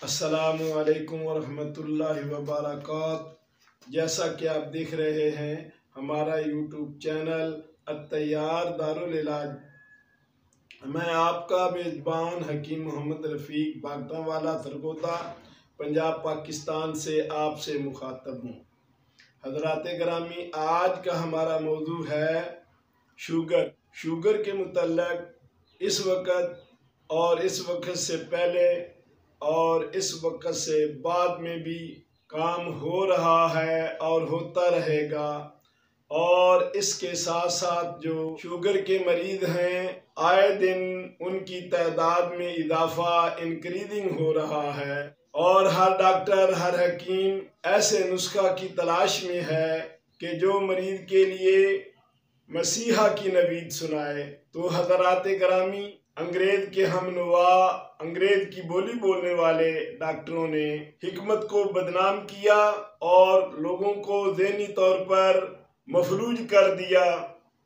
अस्सलामुअलैकुम वरहमतुल्लाहि वबरकात। जैसा कि आप देख रहे हैं हमारा यूट्यूब चैनल अत्तैयार दारुल इलाज, मैं आपका मेज़बान हकीम मोहम्मद रफ़ीक बागटावाला सरगोदा पंजाब पाकिस्तान से आपसे मुखातब हूँ। हज़रात गिरामी, आज का हमारा मौजू है शुगर के मुतल्लक़ इस वक्त और इस वक्त से पहले और इस वक्त से बाद में भी काम हो रहा है और होता रहेगा। और इसके साथ साथ जो शुगर के मरीज़ हैं, आए दिन उनकी तादाद में इजाफा इंक्रीजिंग हो रहा है और हर डॉक्टर, हर हकीम ऐसे नुस्खा की तलाश में है कि जो मरीज़ के लिए मसीहा की नवीद सुनाए। तो हज़रात गिरामी, अंग्रेज के हमनुवा, अंग्रेज की बोली बोलने वाले डॉक्टरों ने हिकमत को बदनाम किया और लोगों को ज़हनी तौर पर मफलूज कर दिया,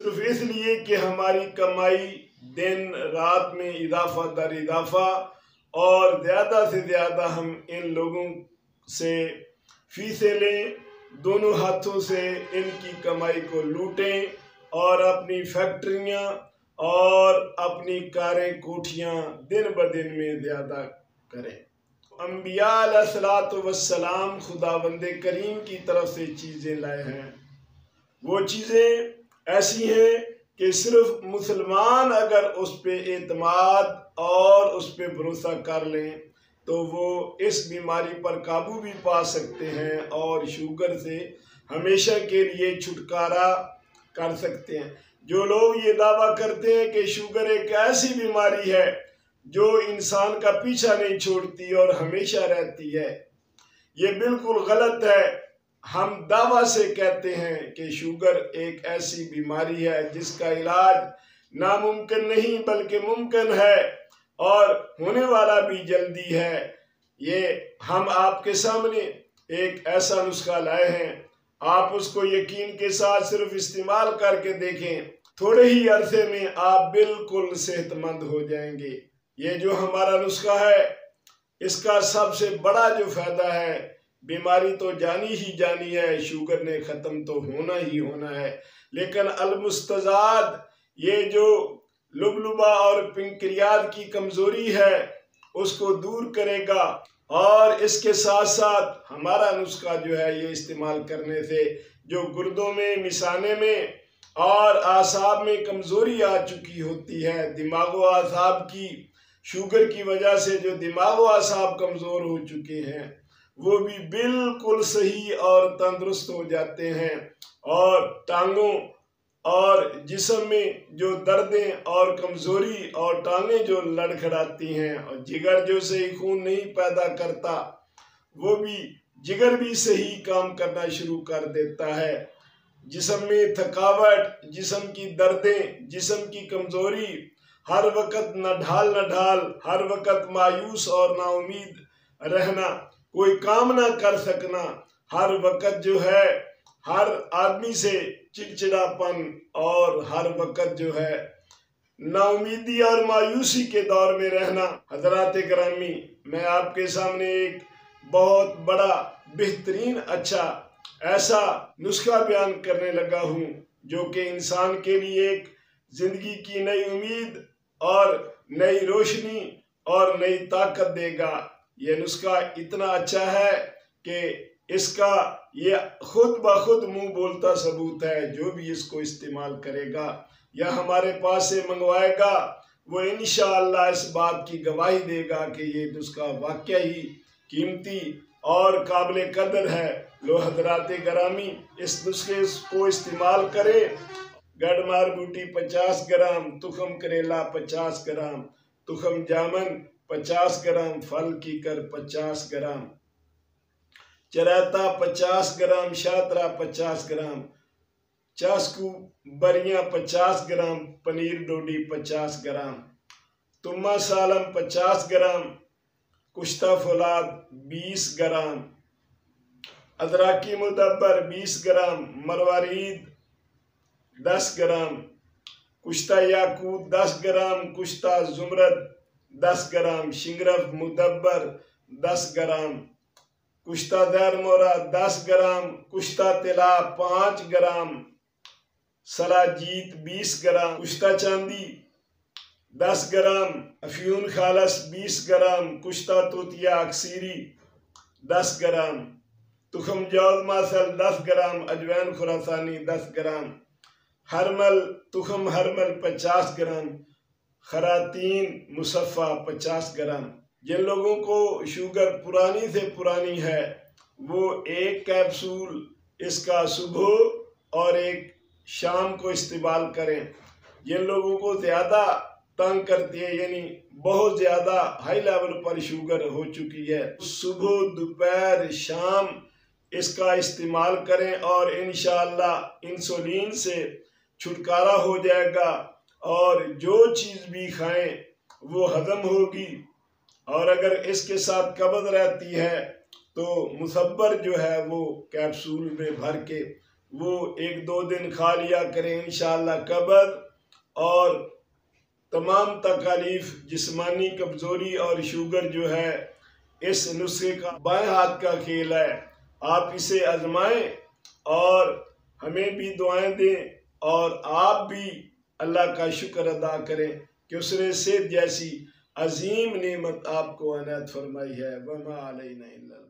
सिर्फ इसलिए कि हमारी कमाई दिन रात में इजाफा दर इजाफा और ज़्यादा से ज़्यादा हम इन लोगों से फीसें लें, दोनों हाथों से इनकी कमाई को लूटें और अपनी फैक्ट्रियाँ और अपनी कारें कोठियाँ दिन ब दिन में ज़्यादा करें। अंबिया अलैहिस्सलातु वस्सलाम खुदावंदे करीम की तरफ से चीज़ें लाए हैं। वो चीज़ें ऐसी हैं कि सिर्फ मुसलमान अगर उस पर एतमाद और उस पर भरोसा कर लें तो वो इस बीमारी पर काबू भी पा सकते हैं और शुगर से हमेशा के लिए छुटकारा कर सकते हैं। जो लोग ये दावा करते हैं कि शुगर एक ऐसी बीमारी है जो इंसान का पीछा नहीं छोड़ती और हमेशा रहती है, ये बिल्कुल गलत है। हम दावा से कहते हैं कि शुगर एक ऐसी बीमारी है जिसका इलाज नामुमकिन नहीं बल्कि मुमकिन है और होने वाला भी जल्दी है। ये हम आपके सामने एक ऐसा नुस्खा लाए हैं, आप उसको यकीन के साथ सिर्फ इस्तेमाल करके देखें, थोड़े ही अरसे में आप बिल्कुल सेहतमंद हो जाएंगे। ये जो हमारा नुस्खा है, इसका सबसे बड़ा जो फायदा है, बीमारी तो जानी ही जानी है, शुगर ने ख़त्म तो होना ही होना है, लेकिन अलमुस्तजाद, ये जो लुबलुबा और पिंक्रियाज की कमज़ोरी है उसको दूर करेगा। और इसके साथ साथ हमारा नुस्खा जो है, ये इस्तेमाल करने से जो गुर्दों में, मिसाने में और आसाब में कमज़ोरी आ चुकी होती है, दिमाग व आसाब की, शुगर की वजह से जो दिमाग व आसाब कमज़ोर हो चुके हैं, वो भी बिल्कुल सही और तंदुरुस्त हो जाते हैं। और टांगों और जिस्म में जो दर्दें और कमज़ोरी और टांगें जो लड़खड़ाती हैं और जिगर जो सही खून नहीं पैदा करता, वो भी जिगर भी सही काम करना शुरू कर देता है। जिस्म में थकावट, जिस्म की दर्दें, जिस्म की कमज़ोरी, हर वक्त न ढाल, हर वक्त मायूस और नाउमीद रहना, कोई काम ना कर सकना, हर वक्त जो है हर आदमी से चिड़चिड़ापन और हर वक्त जो है नाउमीदी और मायूसी के दौर में रहना। हज़रात गिरामी, मैं आपके सामने एक बहुत बड़ा बेहतरीन अच्छा ऐसा नुस्खा बयान करने लगा हूँ जो कि इंसान के लिए एक ज़िंदगी की नई उम्मीद और नई रोशनी और नई ताकत देगा। यह नुस्खा इतना अच्छा है कि इसका ये खुद ब खुद मुँह बोलता सबूत है। जो भी इसको इस्तेमाल करेगा या हमारे पास से मंगवाएगा, वो इंशाअल्लाह इस बात की गवाही देगा कि ये नुस्खा वाकई ही कीमती और काबिल कदर है। लो हज़रात गिरामी, इस नुस्खे को इस्तेमाल करें। गडमार बूटी 50 ग्राम, तुखम करेला 50 ग्राम, तुखम जामन 50 ग्राम, फल की कर 50 ग्राम, चराता 50 ग्राम, शातरा 50 ग्राम, चास्कू बरियाँ 50 ग्राम, पनीर डोडी 50 ग्राम, तुम्मा सालम 50 ग्राम, कुश्ता फौलाद 20 ग्राम, अदराकी मुदब्बर 20 ग्राम, मरवारीद 10 ग्राम, कुश्ता याकूत 10 ग्राम, कुश्ता जुमरद 10 ग्राम, शिंगरफ मुदब्बर 10 ग्राम, कुश्ता दर मोरा 10 ग्राम, कुश्ता तिला 5 ग्राम, सलाजीत 20 ग्राम, कुश्ता चांदी 10 ग्राम, अफ्यून खालस 20 ग्राम, कुश्ता तोतिया अक्सीरी 10 ग्राम, तुखम जौज मासल 10 ग्राम, अजवैन खुरासानी 10 ग्राम, हरमल तुखम हरमल 50 ग्राम, खरातीन मुसफ़ा 50 ग्राम। जिन लोगों को शुगर पुरानी से पुरानी है वो एक कैप्सूल इसका सुबह और एक शाम को इस्तेमाल करें। जिन लोगों को ज़्यादा तंग करती है यानी बहुत ज़्यादा हाई लेवल पर शुगर हो चुकी है, सुबह दोपहर शाम इसका इस्तेमाल करें और इंशाअल्लाह इंसुलिन से छुटकारा हो जाएगा और जो चीज़ भी खाएं वो हजम होगी। और अगर इसके साथ कब्ज़ रहती है तो मुसब्बर जो है वो कैप्सूल में भर के वो 1-2 दिन खा लिया करें, इंशाअल्लाह कब्ज़ और तमाम तकलीफ जिस्मानी कमज़ोरी और शुगर जो है इस नुस्खे का बाएं हाथ का खेल है। आप इसे आजमाएं और हमें भी दुआएं दें और आप भी अल्लाह का शुक्र अदा करें कि उसने सेहत जैसी अजीम नेमत आपको अनायत फरमाई है। वमा अलैना इल्लल